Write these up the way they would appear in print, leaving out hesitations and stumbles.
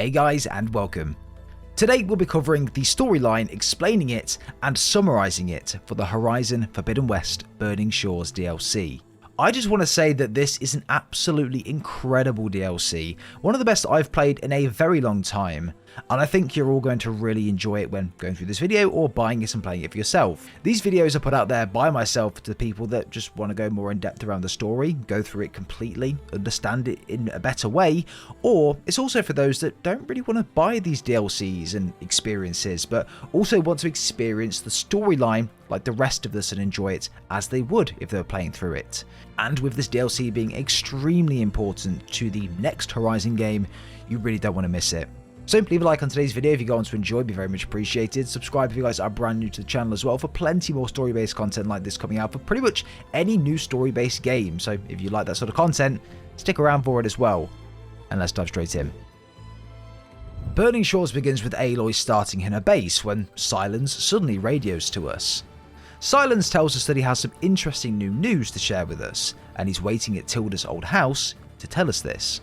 Hey guys, and welcome. Today we'll be covering the storyline, explaining it and summarising it for the Horizon Forbidden West Burning Shores DLC. I just want to say that this is an absolutely incredible DLC, one of the best I've played in a very long time, and I think you're all going to really enjoy it when going through this video or buying it and playing it for yourself. These videos are put out there by myself to people that just want to go more in depth around the story, go through it completely, understand it in a better way, or it's also for those that don't really want to buy these DLCs and experiences, but also want to experience the storyline like the rest of us and enjoy it as they would if they were playing through it. And with this DLC being extremely important to the next Horizon game, you really don't want to miss it. So leave a like on today's video if you go on to enjoy, it'd be very much appreciated. Subscribe if you guys are brand new to the channel as well for plenty more story-based content like this coming out for pretty much any new story-based game. So if you like that sort of content, stick around for it as well. And let's dive straight in. Burning Shores begins with Aloy starting in her base when Silence suddenly radios to us. Silence tells us that he has some interesting new news to share with us, and he's waiting at Tilda's old house to tell us this.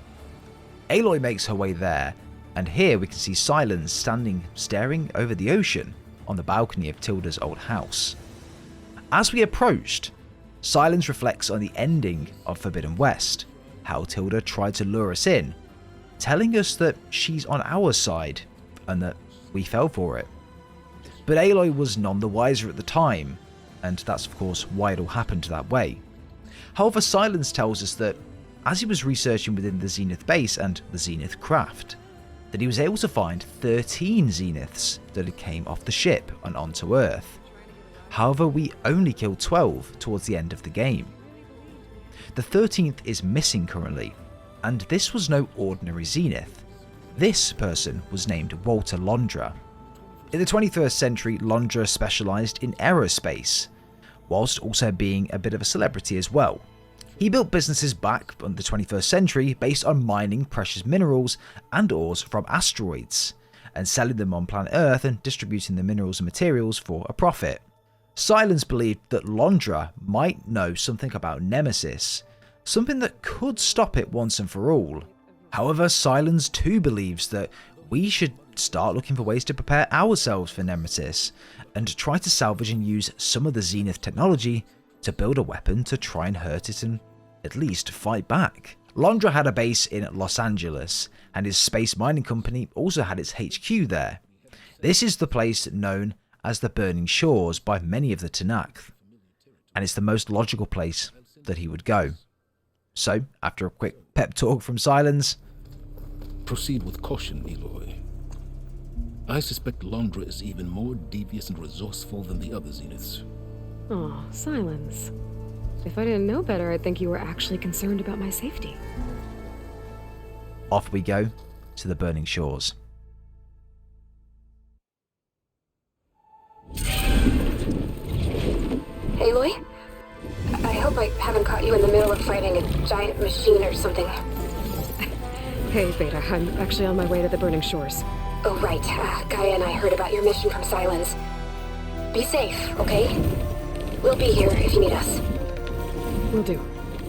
Aloy makes her way there, and here we can see Silence standing staring over the ocean on the balcony of Tilda's old house. As we approached, Silence reflects on the ending of Forbidden West, how Tilda tried to lure us in, telling us that she's on our side and that we fell for it. But Aloy was none the wiser at the time, and that's of course why it all happened that way. However, Silence tells us that as he was researching within the Zenith base and the Zenith craft, that he was able to find 13 Zeniths that came off the ship and onto Earth. However, we only killed 12 towards the end of the game. The 13th is missing currently, and this was no ordinary Zenith. This person was named Walter Londra. In the 21st century, Londra specialised in aerospace, whilst also being a bit of a celebrity as well. He built businesses back in the 21st century based on mining precious minerals and ores from asteroids, and selling them on planet Earth and distributing the minerals and materials for a profit. Silence believed that Londra might know something about Nemesis, something that could stop it once and for all. However, Silence too believes that we should start looking for ways to prepare ourselves for Nemesis, and try to salvage and use some of the Zenith technology to build a weapon to try and hurt it and at least fight back. Londra had a base in Los Angeles, and his space mining company also had its HQ there. This is the place known as the Burning Shores by many of the Tenakth, and it's the most logical place that he would go. So, after a quick pep talk from Silence, proceed with caution, Aloy. I suspect Londra is even more devious and resourceful than the other Zeniths. Oh, Silence. If I didn't know better, I'd think you were actually concerned about my safety. off we go to the Burning Shores. Aloy? I hope I haven't caught you in the middle of fighting a giant machine or something. Hey, Beta, I'm actually on my way to the Burning Shores. Oh, right. Gaia and I heard about your mission from Silence. Be safe, okay? We'll be here if you need us. Will do.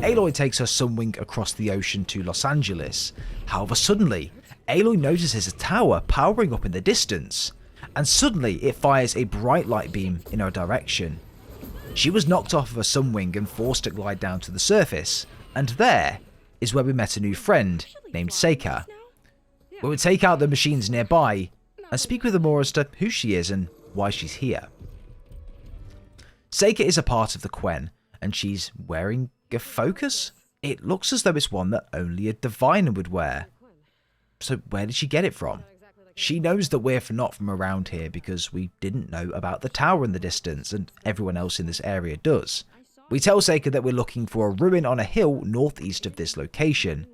Aloy takes her sunwing across the ocean to Los Angeles. However, suddenly, Aloy notices a tower powering up in the distance, and suddenly it fires a bright light beam in her direction. She was knocked off of her sunwing and forced to glide down to the surface, and there is where we met a new friend named Seika. We would take out the machines nearby and speak with her more as to who she is and why she's here. Seika is a part of the Quen, and she's wearing a focus? It looks as though it's one that only a diviner would wear. So where did she get it from? She knows that we're not from around here because we didn't know about the tower in the distance, and everyone else in this area does. We tell Seika that we're looking for a ruin on a hill northeast of this location,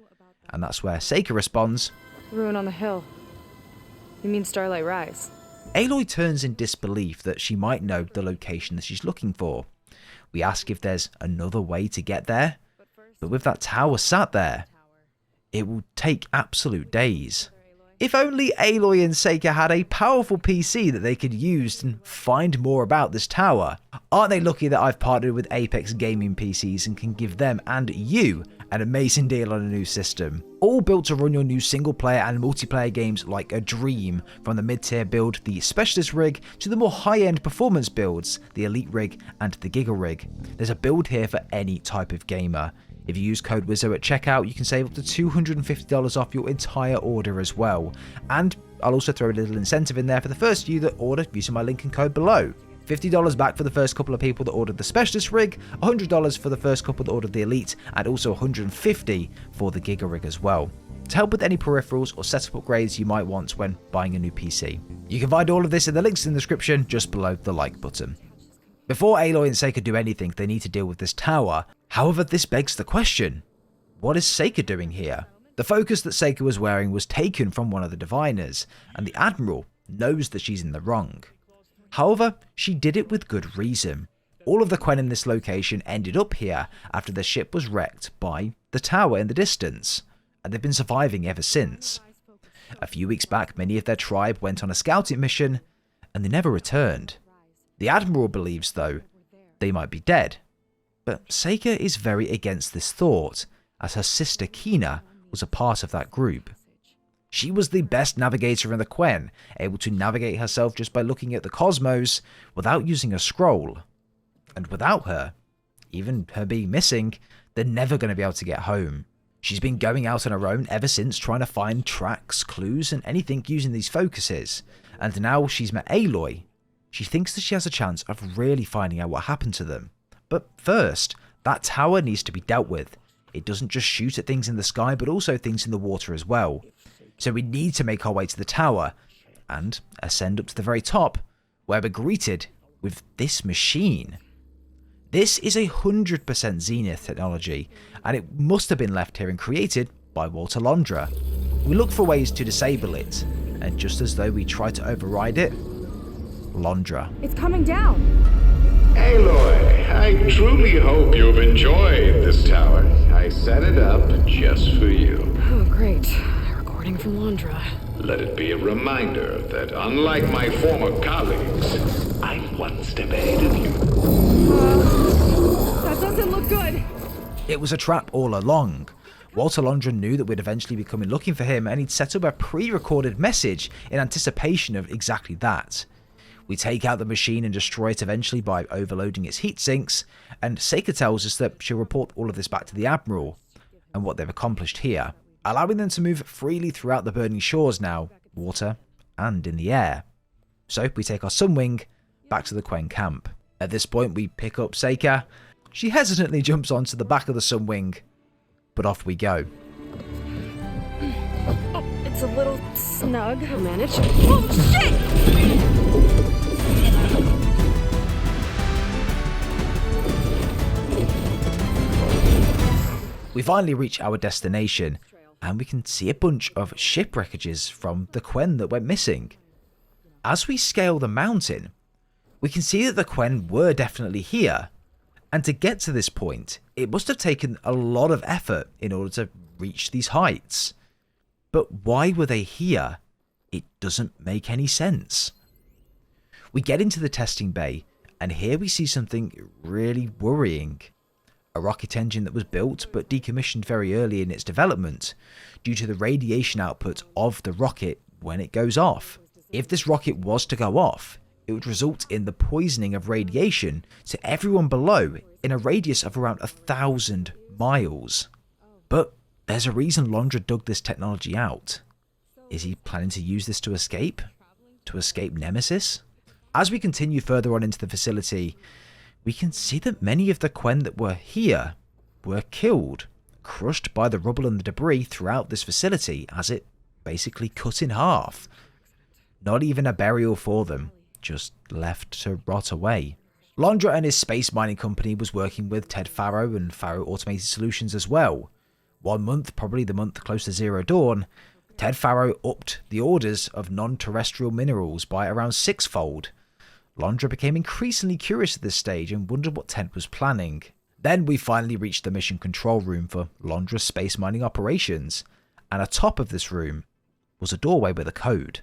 and that's where Seika responds, Ruin on the hill. You mean Starlight Rise? Aloy turns in disbelief that she might know the location that she's looking for. We ask if there's another way to get there, but with that tower sat there, it will take absolute days. If only Aloy and Seika had a powerful PC that they could use and find more about this tower. Aren't they lucky that I've partnered with Apex Gaming PCs and can give them and you an amazing deal on a new system. All built to run your new single player and multiplayer games like a dream, from the mid-tier build, the Specialist rig, to the more high-end performance builds, the Elite rig and the Giga rig. There's a build here for any type of gamer. If you use code Wizzo at checkout, you can save up to $250 off your entire order as well. And I'll also throw a little incentive in there for the first few that order using my link and code below. $50 back for the first couple of people that ordered the Specialist rig, $100 for the first couple that ordered the Elite, and also $150 for the Giga rig as well, to help with any peripherals or setup upgrades you might want when buying a new PC. You can find all of this in the links in the description just below the like button. Before Aloy and Seika do anything, they need to deal with this tower. However, this begs the question, what is Seika doing here? The focus that Seika was wearing was taken from one of the diviners, and the Admiral knows that she's in the wrong. However, she did it with good reason. All of the Quen in this location ended up here after their ship was wrecked by the tower in the distance, and they've been surviving ever since. A few weeks back, many of their tribe went on a scouting mission, and they never returned. The Admiral believes, though, they might be dead, but Seika is very against this thought, as her sister Kina was a part of that group. She was the best navigator in the Quen, able to navigate herself just by looking at the cosmos without using a scroll. And without her, even her being missing, they're never going to be able to get home. She's been going out on her own ever since, trying to find tracks, clues, and anything using these focuses. And now she's met Aloy. She thinks that she has a chance of really finding out what happened to them. But first, that tower needs to be dealt with. It doesn't just shoot at things in the sky, but also things in the water as well. So we need to make our way to the tower and ascend up to the very top, where we're greeted with this machine. This is 100% Zenith technology, and it must have been left here and created by Walter Londra. We look for ways to disable it, and just as though we try to override it, Londra. It's coming down. Aloy, I truly hope you've enjoyed this tower. I set it up just for you. Oh, great. Recording from Londra. Let it be a reminder that unlike my former colleagues, I'm one step ahead of you. That doesn't look good. It was a trap all along. Walter Londra knew that we'd eventually be coming looking for him, and he'd set up a pre-recorded message in anticipation of exactly that. We take out the machine and destroy it eventually by overloading its heat sinks, and Seika tells us that she'll report all of this back to the Admiral and what they've accomplished here, allowing them to move freely throughout the burning shores now, water and in the air. So we take our Sunwing back to the Quen camp. At this point we pick up Seika. She hesitantly jumps onto the back of the Sunwing, but off we go. Oh, it's a little snug. I'll manage. Oh, shit! We finally reach our destination, and we can see a bunch of shipwreckages from the Quen that went missing. As we scale the mountain, we can see that the Quen were definitely here, and to get to this point, it must have taken a lot of effort in order to reach these heights. But why were they here? It doesn't make any sense. We get into the testing bay, and here we see something really worrying. A rocket engine that was built but decommissioned very early in its development due to the radiation output of the rocket when it goes off. If this rocket was to go off, it would result in the poisoning of radiation to everyone below in a radius of around 1,000 miles. But there's a reason Londra dug this technology out. Is he planning to use this to escape? To escape Nemesis? As we continue further on into the facility, we can see that many of the Quen that were here were killed, crushed by the rubble and the debris throughout this facility as it basically cut in half. Not even a burial for them, just left to rot away. Londra and his space mining company was working with Ted Farrow and Farrow Automated Solutions as well. 1 month, probably the month close to Zero Dawn, Ted Farrow upped the orders of non-terrestrial minerals by around 6-fold. Londra became increasingly curious at this stage and wondered what Ted was planning. Then we finally reached the mission control room for Londra's space mining operations, and atop of this room was a doorway with a code.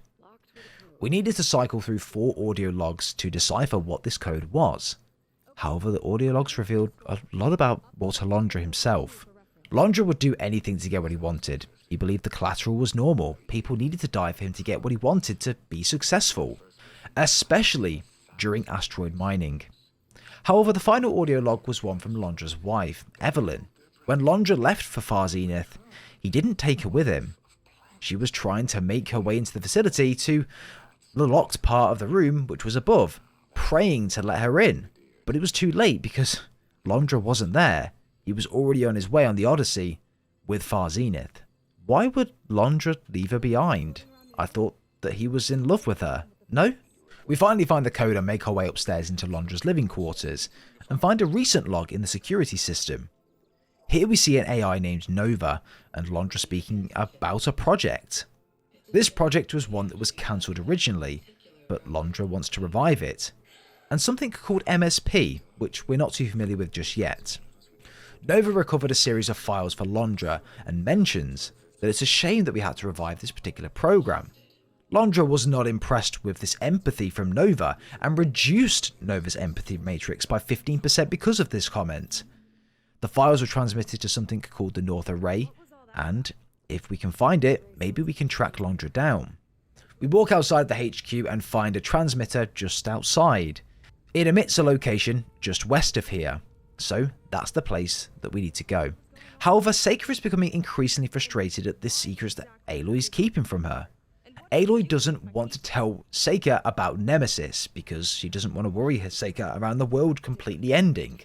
We needed to cycle through 4 audio logs to decipher what this code was. However, the audio logs revealed a lot about Walter Londra himself. Londra would do anything to get what he wanted. He believed the collateral was normal. People needed to die for him to get what he wanted to be successful, especially during asteroid mining. However, the final audio log was one from Londra's wife, Evelyn. When Londra left for Far Zenith, he didn't take her with him. She was trying to make her way into the facility to the locked part of the room which was above, praying to let her in. But it was too late because Londra wasn't there. He was already on his way on the Odyssey with Far Zenith. Why would Londra leave her behind? I thought that he was in love with her. No? We finally find the code and make our way upstairs into Londra's living quarters and find a recent log in the security system. Here we see an AI named Nova and Londra speaking about a project. This project was one that was cancelled originally, but Londra wants to revive it. And something called MSP, which we're not too familiar with just yet. Nova recovered a series of files for Londra and mentions that it's a shame that we had to revive this particular program. Londra was not impressed with this empathy from Nova and reduced Nova's empathy matrix by 15% because of this comment. The files were transmitted to something called the North Array, and if we can find it, maybe we can track Londra down. We walk outside the HQ and find a transmitter just outside. It emits a location just west of here, so that's the place that we need to go. However, Seika is becoming increasingly frustrated at the secrets that Aloy is keeping from her. Aloy doesn't want to tell Seika about Nemesis because she doesn't want to worry her Seika around the world completely ending.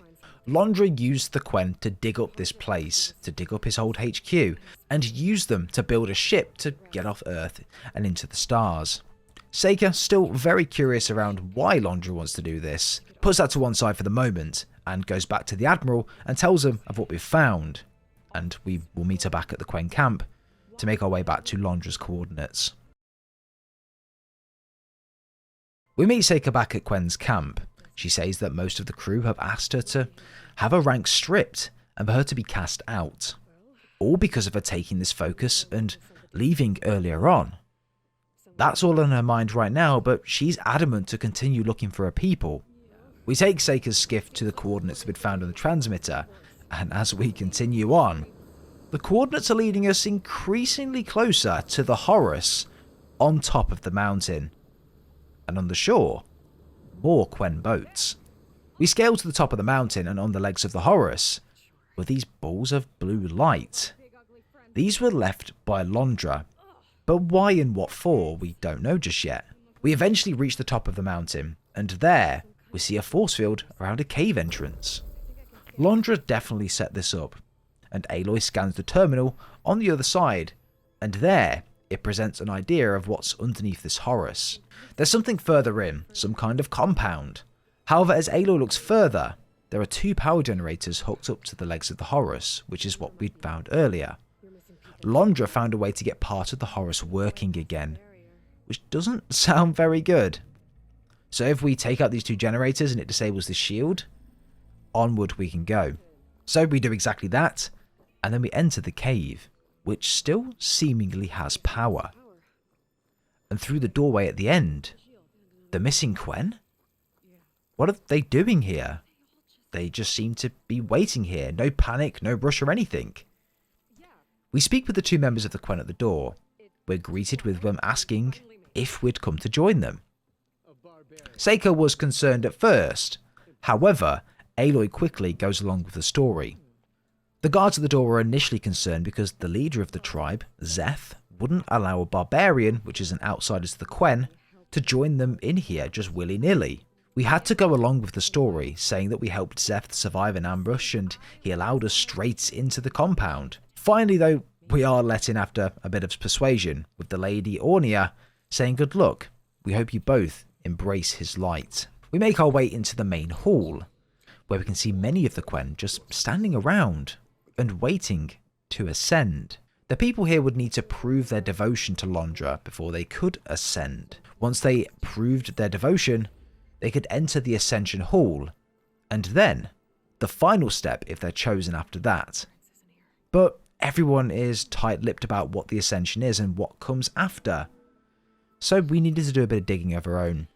Londra used the Quen to dig up this place, to dig up his old HQ, and use them to build a ship to get off Earth and into the stars. Seika, still very curious around why Londra wants to do this, puts that to one side for the moment and goes back to the Admiral and tells him of what we've found. And we will meet her back at the Quen camp to make our way back to Londra's coordinates. We meet Seika back at Quen's camp. She says that most of the crew have asked her to have her rank stripped and for her to be cast out. All because of her taking this focus and leaving earlier on. That's all in her mind right now, but she's adamant to continue looking for her people. We take Seika's skiff to the coordinates that we'd found on the transmitter, and as we continue on, the coordinates are leading us increasingly closer to the Horus on top of the mountain. And on the shore, more Quen boats. We scale to the top of the mountain, and on the legs of the Horus were these balls of blue light. These were left by Londra, but why and what for we don't know just yet. We eventually reach the top of the mountain, and there we see a force field around a cave entrance. Londra definitely set this up, and Aloy scans the terminal on the other side, and there it presents an idea of what's underneath this Horus. There's something further in, some kind of compound. However, as Aloy looks further, there are two power generators hooked up to the legs of the Horus, which is what we'd found earlier. Londra found a way to get part of the Horus working again, which doesn't sound very good. So if we take out these two generators and it disables the shield, onward we can go. So we do exactly that, and then we enter the cave, which still seemingly has power. And through the doorway at the end, the missing Quen? What are they doing here? They just seem to be waiting here. No panic, no rush or anything. We speak with the two members of the Quen at the door. We're greeted with them asking if we'd come to join them. Seika was concerned at first. However, Aloy quickly goes along with the story. The guards at the door were initially concerned because the leader of the tribe, Zeth, wouldn't allow a barbarian, which is an outsider to the Quen, to join them in here just willy-nilly. We had to go along with the story, saying that we helped Zeth survive an ambush and he allowed us straight into the compound. Finally though, we are let in after a bit of persuasion, with the Lady Ornia saying good luck. We hope you both embrace his light. We make our way into the main hall, where we can see many of the Quen just standing around and waiting to ascend. The people here would need to prove their devotion to Londra before they could ascend. Once they proved their devotion, they could enter the Ascension Hall, and then the final step if they're chosen after that. But everyone is tight-lipped about what the Ascension is and what comes after, so we needed to do a bit of digging of our own.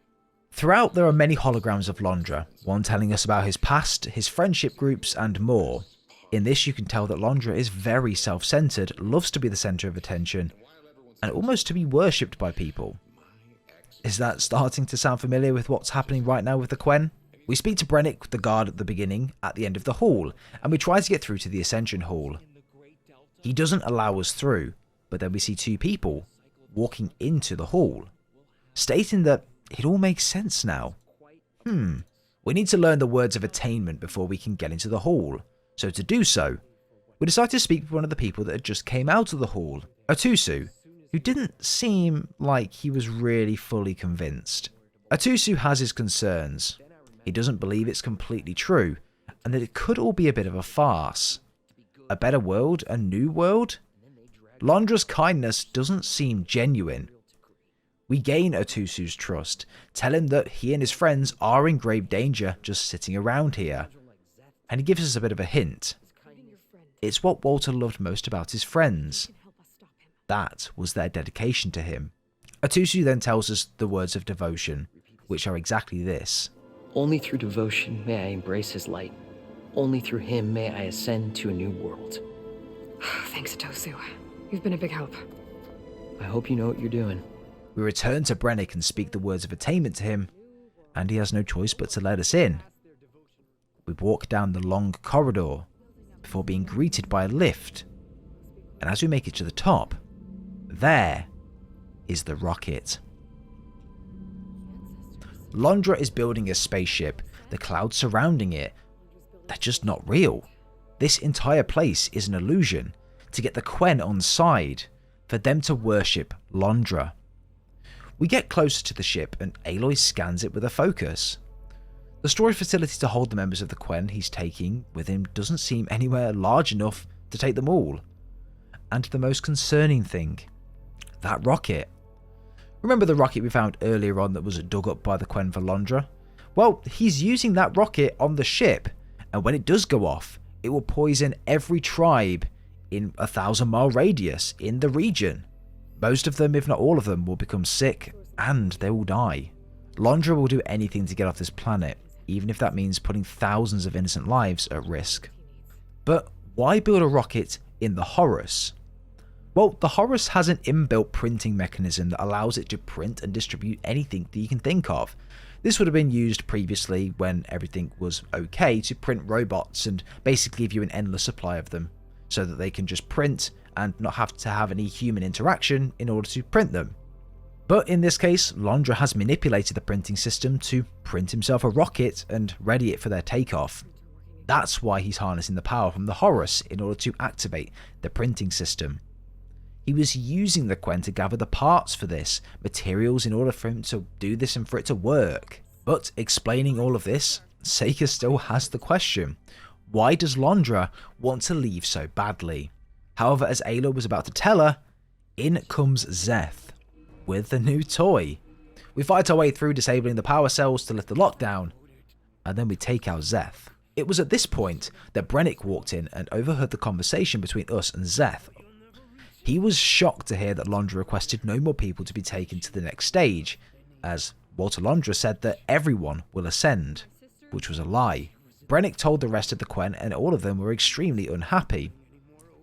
Throughout there are many holograms of Londra, one telling us about his past, his friendship groups and more. In this, you can tell that Londra is very self-centered, loves to be the center of attention, and almost to be worshipped by people. Is that starting to sound familiar with what's happening right now with the Quen? We speak to Brennick, the guard at the beginning, at the end of the hall, and we try to get through to the Ascension Hall. He doesn't allow us through, but then we see two people walking into the hall, stating that it all makes sense now. We need to learn the words of attainment before we can get into the hall. So to do so, we decide to speak with one of the people that had just came out of the hall, Atusu, who didn't seem like he was really fully convinced. Atusu has his concerns. He doesn't believe it's completely true, and that it could all be a bit of a farce. A better world? A new world? Londra's kindness doesn't seem genuine. We gain Atusu's trust, tell him that he and his friends are in grave danger just sitting around here. And he gives us a bit of a hint. It's what Walter loved most about his friends. That was their dedication to him. Atusu then tells us the words of devotion, which are exactly this. Only through devotion may I embrace his light. Only through him may I ascend to a new world. Thanks, Atosu. You've been a big help. I hope you know what you're doing. We return to Brennick and speak the words of attainment to him, and he has no choice but to let us in. We walk down the long corridor before being greeted by a lift, and as we make it to the top, there is the rocket. Londra is building a spaceship. The clouds surrounding it, they're just not real. This entire place is an illusion to get the Quen on side, for them to worship Londra. We get closer to the ship and Aloy scans it with a focus. The storage facility to hold the members of the Quen he's taking with him doesn't seem anywhere large enough to take them all. And the most concerning thing, that rocket. Remember the rocket we found earlier on that was dug up by the Quen for Londra? Well, he's using that rocket on the ship, and when it does go off, it will poison every tribe in a 1,000-mile radius in the region. Most of them, if not all of them, will become sick, and they will die. Londra will do anything to get off this planet, even if that means putting thousands of innocent lives at risk. But why build a rocket in the Horus? Well, the Horus has an inbuilt printing mechanism that allows it to print and distribute anything that you can think of. This would have been used previously when everything was okay to print robots and basically give you an endless supply of them, so that they can just print and not have to have any human interaction in order to print them. But in this case, Londra has manipulated the printing system to print himself a rocket and ready it for their takeoff. That's why he's harnessing the power from the Horus in order to activate the printing system. He was using the Quen to gather the parts for this, materials in order for him to do this and for it to work. But explaining all of this, Seika still has the question, why does Londra want to leave so badly? However, as Aloy was about to tell her, in comes Zeth with the new toy. We fight our way through disabling the power cells to lift the lockdown, and then we take out Zeth. It was at this point that Brennick walked in and overheard the conversation between us and Zeth. He was shocked to hear that Londra requested no more people to be taken to the next stage, as Walter Londra said that everyone will ascend, which was a lie. Brennick told the rest of the Quen and all of them were extremely unhappy,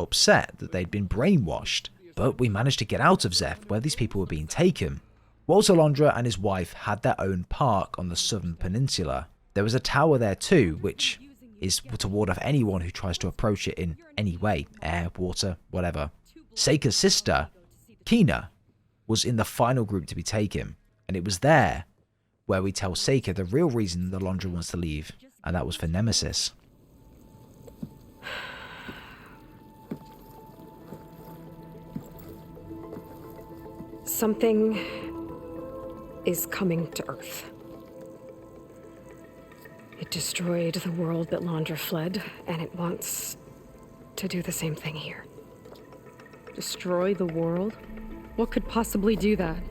upset that they'd been brainwashed. But we managed to get out of Zeth where these people were being taken. Walter Londra and his wife had their own park on the southern peninsula. There was a tower there too, which is to ward off anyone who tries to approach it in any way, air, water, whatever. Seika's sister, Kina, was in the final group to be taken, and it was there where we tell Seika the real reason that Londra wants to leave, and that was for Nemesis. Something is coming to Earth. It destroyed the world that Londra fled, and it wants to do the same thing here. Destroy the world? What could possibly do that?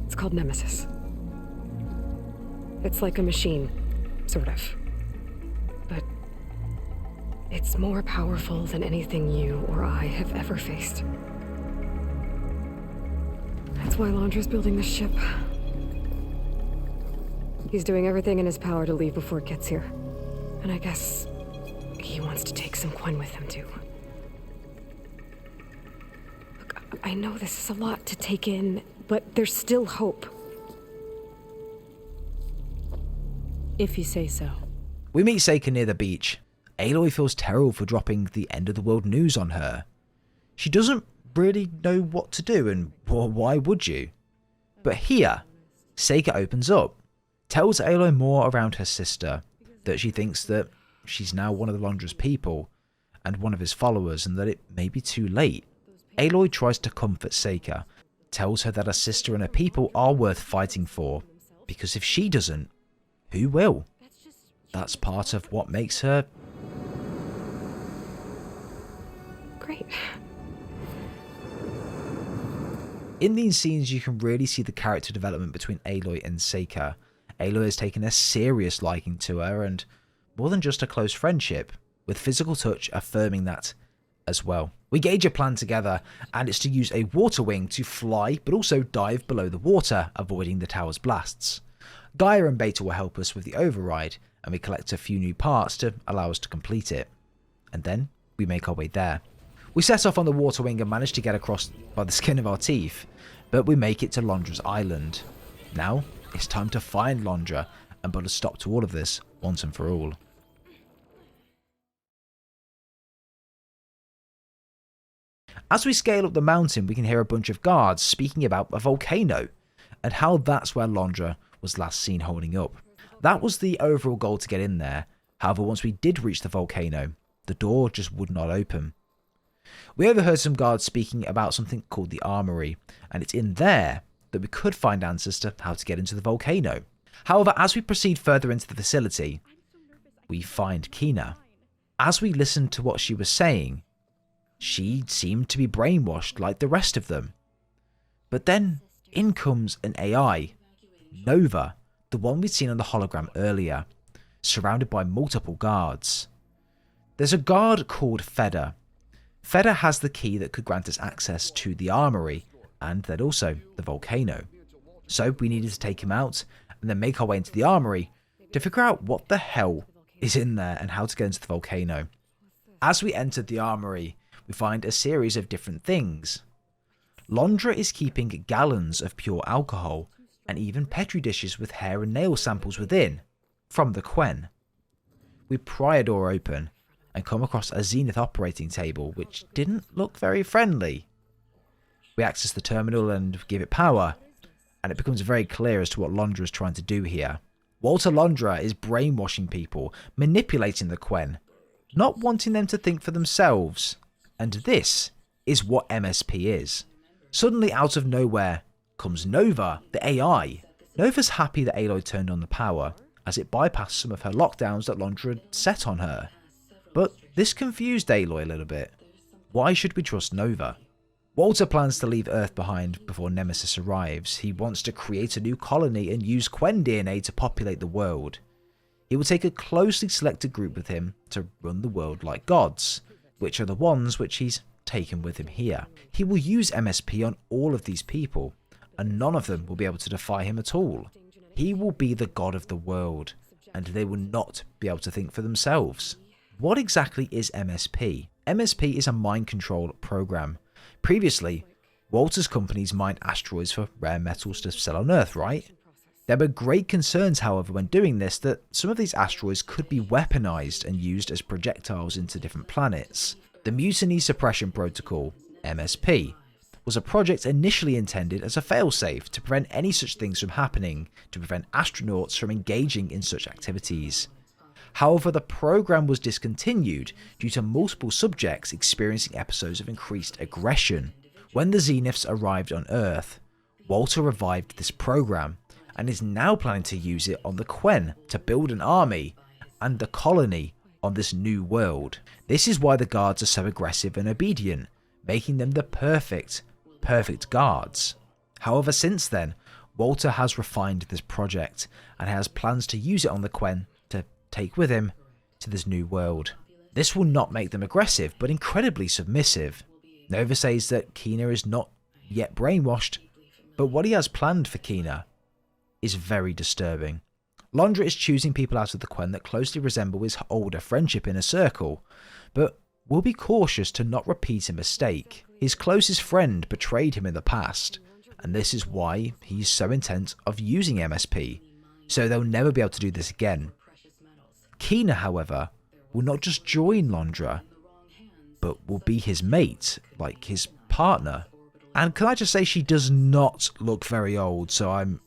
It's called Nemesis. It's like a machine, sort of. But it's more powerful than anything you or I have ever faced. That's why Londra's building the ship. He's doing everything in his power to leave before it gets here. And I guess he wants to take some Quen with him, too. Look, I know this is a lot to take in, but there's still hope. If you say so. We meet Seika near the beach. Aloy feels terrible for dropping the end of the world news on her. She doesn't really know what to do, and why would you? But here, Seika opens up, tells Aloy more around her sister, that she thinks that she's now one of the Londra's people and one of his followers, and that it may be too late. Aloy tries to comfort Seika, tells her that her sister and her people are worth fighting for, because if she doesn't, who will? That's part of what makes her Great. In these scenes, you can really see the character development between Aloy and Seika. Aloy has taken a serious liking to her, and more than just a close friendship, with physical touch affirming that as well. We gauge a plan together, and it's to use a water wing to fly, but also dive below the water, avoiding the tower's blasts. Gaia and Beta will help us with the override, and we collect a few new parts to allow us to complete it. And then, we make our way there. We set off on the water wing and manage to get across by the skin of our teeth, but we make it to Londra's island. Now, it's time to find Londra and put a stop to all of this once and for all. As we scale up the mountain, we can hear a bunch of guards speaking about a volcano, and how that's where Londra was last seen holding up. That was the overall goal, to get in there. However, once we did reach the volcano, the door just would not open. We overheard some guards speaking about something called the Armory, and it's in there that we could find answers to how to get into the volcano. However, as we proceed further into the facility, we find Kina. As we listened to what she was saying, she seemed to be brainwashed like the rest of them. But then in comes an AI, Nova, the one we'd seen on the hologram earlier, surrounded by multiple guards. There's a guard called Feder. Feder has the key that could grant us access to the Armory, and then also the volcano. So we needed to take him out, and then make our way into the Armory, to figure out what the hell is in there and how to get into the volcano. As we entered the Armory, we find a series of different things. Londra is keeping gallons of pure alcohol, and even petri dishes with hair and nail samples within, from the Quen. We pry a door open, and come across a Zenith operating table, which didn't look very friendly. We access the terminal and give it power, and it becomes very clear as to what Londra is trying to do here. Walter Londra is brainwashing people, manipulating the Quen, not wanting them to think for themselves. And this is what MSP is. Suddenly, out of nowhere, comes Nova, the AI. Nova's happy that Aloy turned on the power, as it bypassed some of her lockdowns that Londra had set on her. But this confused Aloy a little bit. Why should we trust Nova? Walter plans to leave Earth behind before Nemesis arrives. He wants to create a new colony and use Quen DNA to populate the world. He will take a closely selected group with him to run the world like gods, which are the ones which he's taken with him here. He will use MSP on all of these people, and none of them will be able to defy him at all. He will be the god of the world, and they will not be able to think for themselves. What exactly is MSP? MSP is a mind control program. Previously, Walter's companies mined asteroids for rare metals to sell on Earth, right? There were great concerns, however, when doing this, that some of these asteroids could be weaponized and used as projectiles into different planets. The Mutiny Suppression Protocol, MSP, was a project initially intended as a failsafe to prevent any such things from happening, to prevent astronauts from engaging in such activities. However, the program was discontinued due to multiple subjects experiencing episodes of increased aggression. When the Zeniths arrived on Earth, Walter revived this program, and is now planning to use it on the Quen to build an army and the colony on this new world. This is why the guards are so aggressive and obedient, making them the perfect guards. However, since then, Walter has refined this project and has plans to use it on the Quen to take with him to this new world. This will not make them aggressive, but incredibly submissive. Nova says that Kina is not yet brainwashed, but what he has planned for Kina is very disturbing. Londra is choosing people out of the Quen that closely resemble his older friendship inner circle, but will be cautious to not repeat a mistake. His closest friend betrayed him in the past, and this is why he's so intent of using MSP, so they'll never be able to do this again. Quen, however, will not just join Londra, but will be his mate, like his partner. And can I just say, she does not look very old, so I'm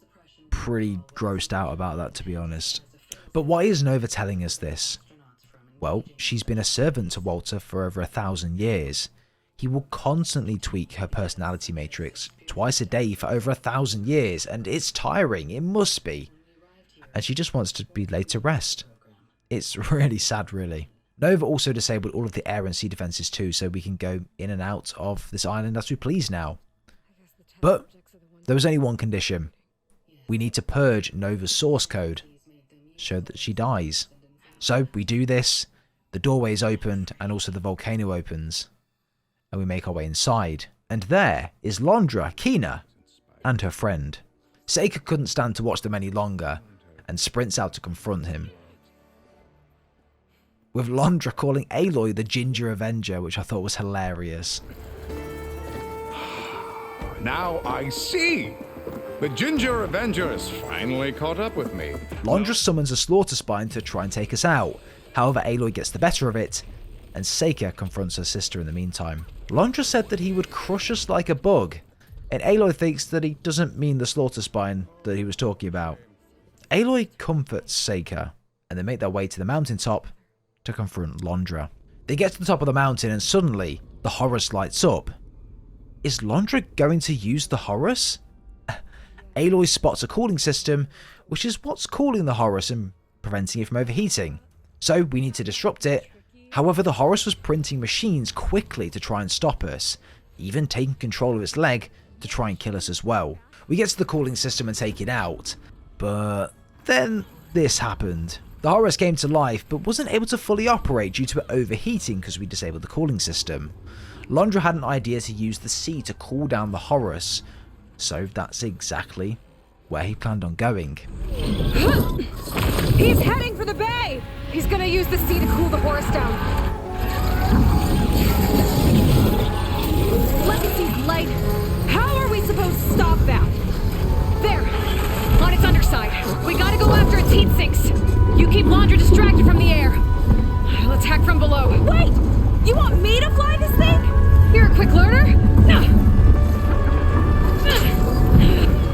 pretty grossed out about that, to be honest. But why is Nova telling us this? Well, she's been a servant to Walter for over 1,000 years. He will constantly tweak her personality matrix twice a day for over 1,000 years, and it's tiring, it must be. And she just wants to be laid to rest. It's really sad, really. Nova also disabled all of the air and sea defenses too, so we can go in and out of this island as we please now. But there was only one condition. We need to purge Nova's source code, so that she dies. So we do this, the doorway is opened, and also the volcano opens. And we make our way inside. And there is Londra, Quen, and her friend. Seika couldn't stand to watch them any longer, and sprints out to confront him. With Londra calling Aloy the Ginger Avenger, which I thought was hilarious. Now I see! The Ginger Avenger has finally caught up with me. Londra summons a slaughter spine to try and take us out. However, Aloy gets the better of it, and Seika confronts her sister in the meantime. Londra said that he would crush us like a bug, and Aloy thinks that he doesn't mean the slaughter spine that he was talking about. Aloy comforts Seika, and they make their way to the mountaintop to confront Londra. They get to the top of the mountain, and suddenly the Horus lights up. Is Londra going to use the Horus? Aloy spots a cooling system, which is what's cooling the Horus and preventing it from overheating. So we need to disrupt it. However, the Horus was printing machines quickly to try and stop us, even taking control of its leg to try and kill us as well. We get to the cooling system and take it out, but then this happened. The Horus came to life, but wasn't able to fully operate due to it overheating because we disabled the cooling system. Londra had an idea to use the sea to cool down the Horus, so that's exactly where he planned on going. He's heading for the bay! He's gonna use the sea to cool the Horus down. Legacy's light. How are we supposed to stop that? There! On its underside. We gotta go after its heat sinks. You keep Londra distracted from the air. I'll attack from below. Wait! You want me to fly this thing? You're a quick learner.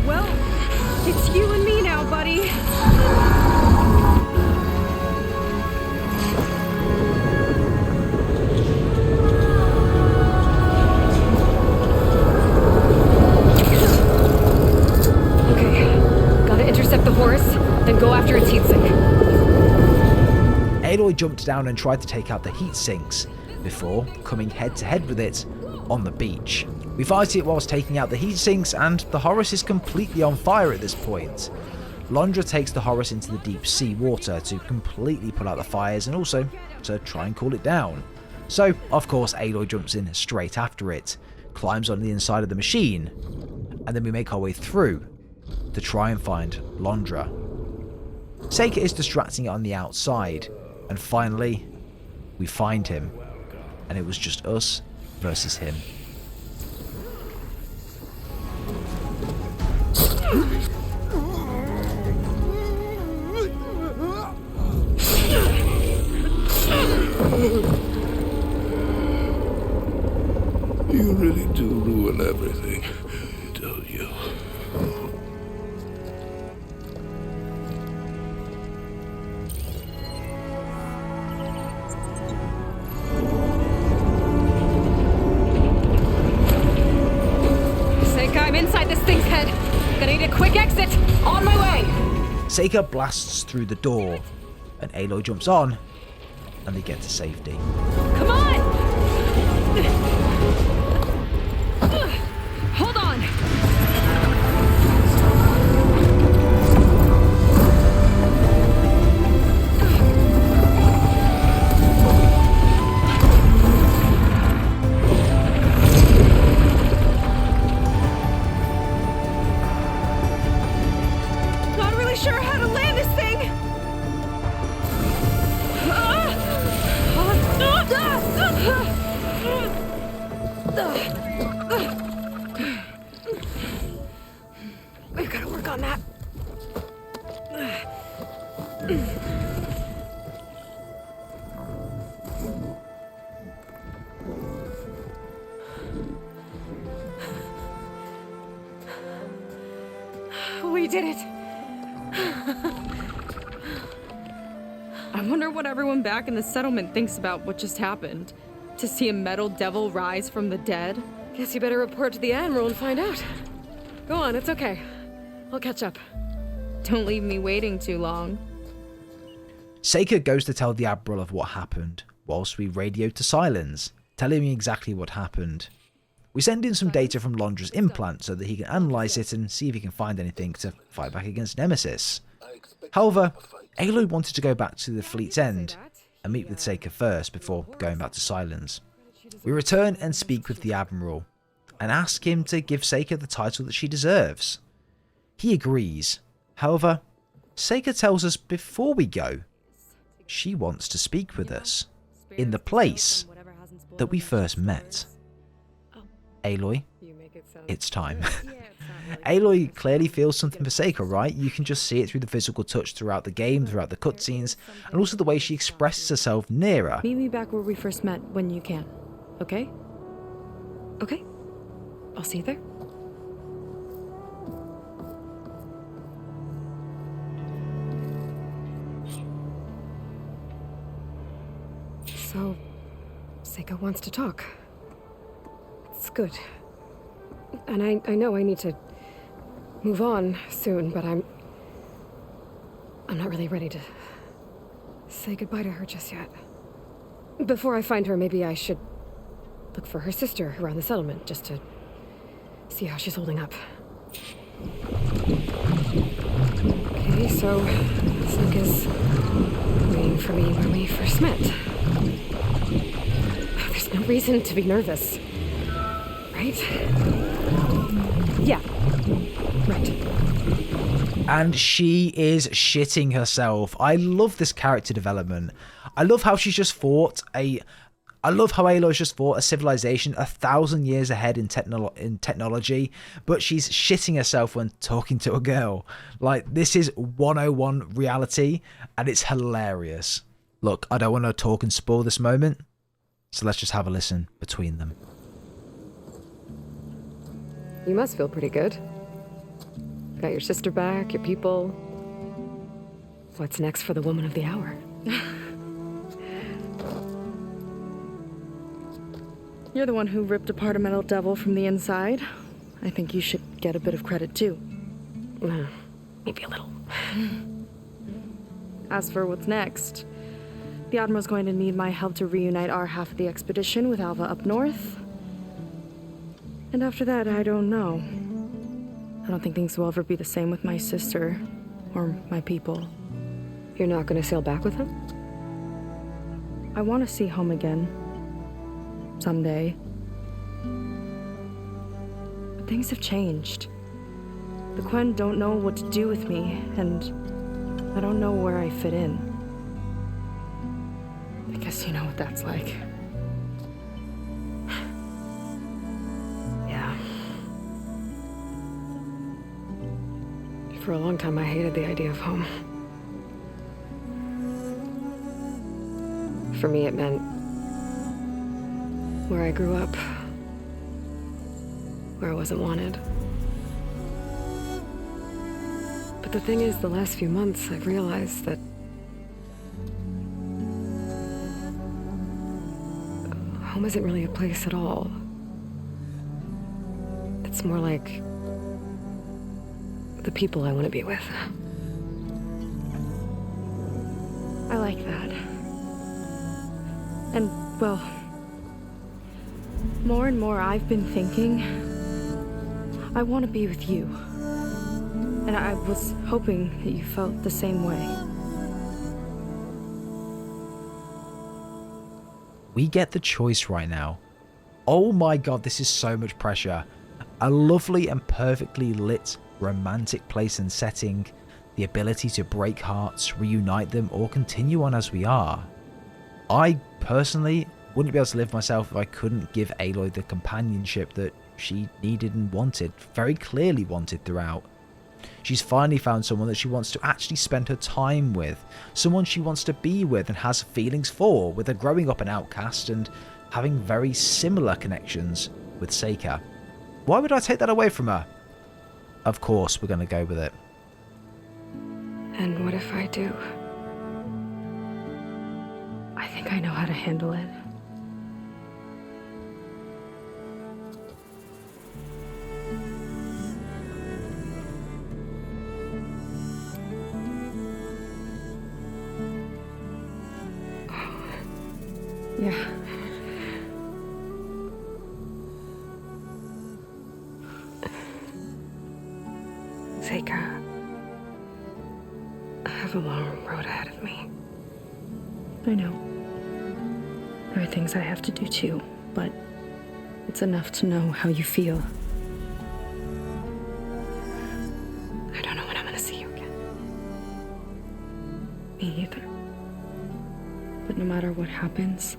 Well, it's you and me now, buddy. Okay, gotta intercept the Horus, then go after its heatsink. Aloy jumped down and tried to take out the heat sinks before coming head to head with it on the beach. We fight it whilst taking out the heat sinks, and the Horus is completely on fire at this point. Londra takes the Horus into the deep sea water to completely put out the fires and also to try and cool it down. So, of course, Aloy jumps in straight after it, climbs on the inside of the machine, and then we make our way through to try and find Londra. Seika is distracting it on the outside, and finally, we find him, and it was just us versus him. You really do ruin everything, don't you? I'm inside this thing's head. Gonna need a quick exit. On my way. Seika blasts through the door, and Aloy jumps on, and they get to safety. Come on! Hold on. Not really sure how to land this thing. Work on that. We did it. I wonder what everyone back in the settlement thinks about what just happened. To see a metal devil rise from the dead? Guess you better report to the Admiral and find out. Go on, it's okay. I'll catch up. Don't leave me waiting too long. Seika goes to tell the Admiral of what happened, whilst we radio to Silence, telling me exactly what happened. We send in some data from Londra's implant so that he can analyse it and see if he can find anything to fight back against Nemesis. However, Aloy wanted to go back to the Fleet's End and meet with Seika first before going back to Silence. We return and speak with the Admiral and ask him to give Seika the title that she deserves. He agrees. However, Seika tells us before we go, she wants to speak with us in the place that we first met. Aloy, it's time. Aloy clearly feels something for Seika, right? You can just see it through the physical touch throughout the game, throughout the cutscenes, and also the way she expresses herself near her. Meet me back where we first met when you can. Okay? Okay. I'll see you there. So, Seika wants to talk. It's good. And I know I need to move on soon, but I'm not really ready to say goodbye to her just yet. Before I find her, maybe I should look for her sister around the settlement, just to see how she's holding up. Okay, so Seika's waiting for me where we first met. There's no reason to be nervous, right? Yeah, right. And she is shitting herself. I love this character development. I love how she's just fought I love how Aloy's just fought a civilization 1,000 years ahead in technology, but she's shitting herself when talking to a girl. Like, this is 101 reality, and it's hilarious. Look, I don't want to talk and spoil this moment, so let's just have a listen between them. You must feel pretty good. Got your sister back, your people. What's next for the woman of the hour? You're the one who ripped apart a metal devil from the inside. I think you should get a bit of credit too. Maybe a little. As for what's next, the Admiral's going to need my help to reunite our half of the expedition with Alva up north. And after that, I don't know. I don't think things will ever be the same with my sister or my people. You're not gonna sail back with him? I want to see home again. Someday. But things have changed. The Quen don't know what to do with me, and I don't know where I fit in. I guess you know what that's like. Yeah. For a long time, I hated the idea of home. For me, it meant where I grew up, where I wasn't wanted. But the thing is, the last few months, I've realized that home isn't really a place at all. It's more like the people I want to be with. I like that. And, well, more and more I've been thinking, I want to be with you. And I was hoping that you felt the same way. We get the choice right now. Oh my god, this is so much pressure. A lovely and perfectly lit romantic place and setting, the ability to break hearts, reunite them, or continue on as we are. I personally wouldn't be able to live myself if I couldn't give Aloy the companionship that she needed and wanted, very clearly wanted throughout. She's finally found someone that she wants to actually spend her time with, someone she wants to be with and has feelings for, with her growing up an outcast and having very similar connections with Seika. Why would I take that away from her? Of course, we're going to go with it. And what if I do? I think I know how to handle it. Yeah. Seika, I have a long road ahead of me. I know. There are things I have to do too, but it's enough to know how you feel. I don't know when I'm gonna see you again. Me either. But no matter what happens,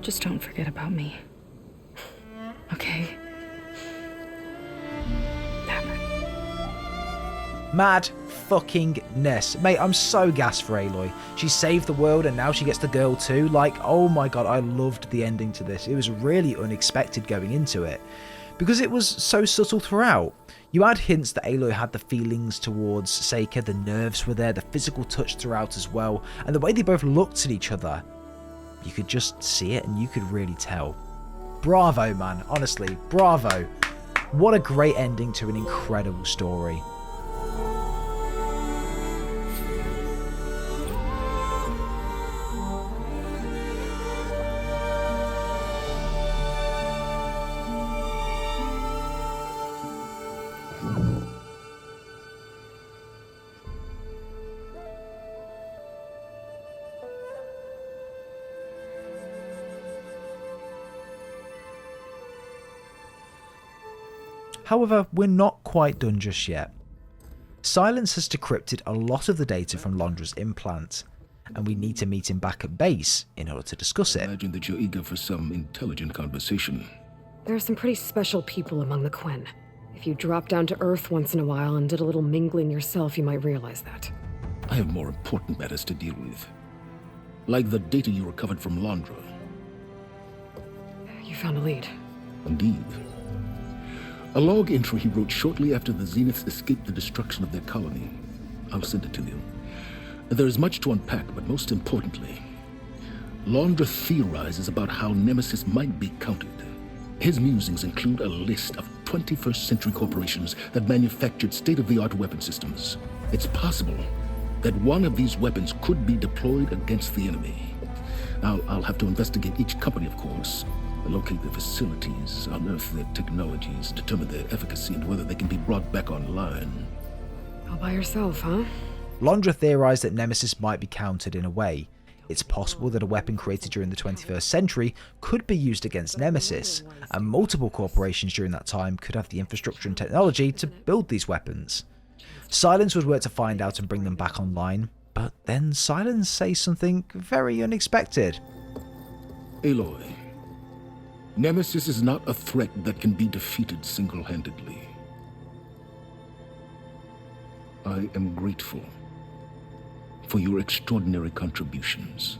just don't forget about me. Okay? Never. Mad fucking ness. Mate, I'm so gassed for Aloy. She saved the world and now she gets the girl too. Like, oh my god, I loved the ending to this. It was really unexpected going into it, because it was so subtle throughout. You had hints that Aloy had the feelings towards Seika, the nerves were there, the physical touch throughout as well, and the way they both looked at each other, you could just see it and you could really tell. Bravo, man. Honestly, bravo. What a great ending to an incredible story. However, we're not quite done just yet. Silence has decrypted a lot of the data from Londra's implant, and we need to meet him back at base in order to discuss it. Imagine that you're eager for some intelligent conversation. There are some pretty special people among the Quen. If you dropped down to Earth once in a while and did a little mingling yourself, you might realize that. I have more important matters to deal with. Like the data you recovered from Londra. You found a lead. Indeed. A log entry he wrote shortly after the Zeniths escaped the destruction of their colony. I'll send it to you. There is much to unpack, but most importantly, Londra theorizes about how Nemesis might be countered. His musings include a list of 21st century corporations that manufactured state-of-the-art weapon systems. It's possible that one of these weapons could be deployed against the enemy. Now, I'll have to investigate each company, of course, locate their facilities, unearth their technologies, determine their efficacy and whether they can be brought back online. All by yourself, huh? Londra theorized that Nemesis might be countered in a way. It's possible that a weapon created during the 21st century could be used against Nemesis, and multiple corporations during that time could have the infrastructure and technology to build these weapons. Silence would work to find out and bring them back online, but then Silence says something very unexpected. Aloy, Nemesis is not a threat that can be defeated single-handedly. I am grateful for your extraordinary contributions.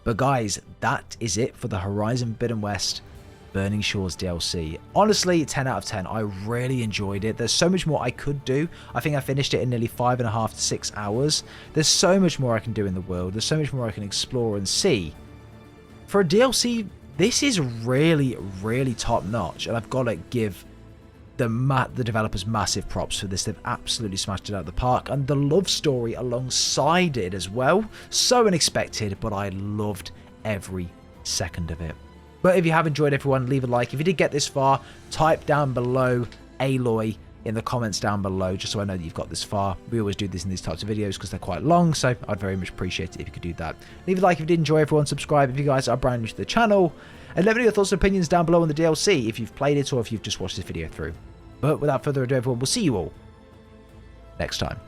But guys, that is it for the Horizon Forbidden West Burning Shores DLC. Honestly, 10 out of 10. I really enjoyed it. There's so much more I could do. I think I finished it in nearly 5.5 to 6 hours. There's so much more I can do in the world. There's so much more I can explore and see. For a DLC, this is really, really top notch. And I've got to give the developers massive props for this. They've absolutely smashed it out of the park, and the love story alongside it as well. So unexpected, but I loved every second of it. But if you have enjoyed, everyone, leave a like. If you did get this far, type down below Aloy in the comments down below, just so I know that you've got this far. We always do this in these types of videos because they're quite long, so I'd very much appreciate it if you could do that. Leave a like if you did enjoy, everyone. Subscribe if you guys are brand new to the channel, and let me know your thoughts and opinions down below on the DLC if you've played it or if you've just watched this video through. But without further ado, everyone, we'll see you all next time.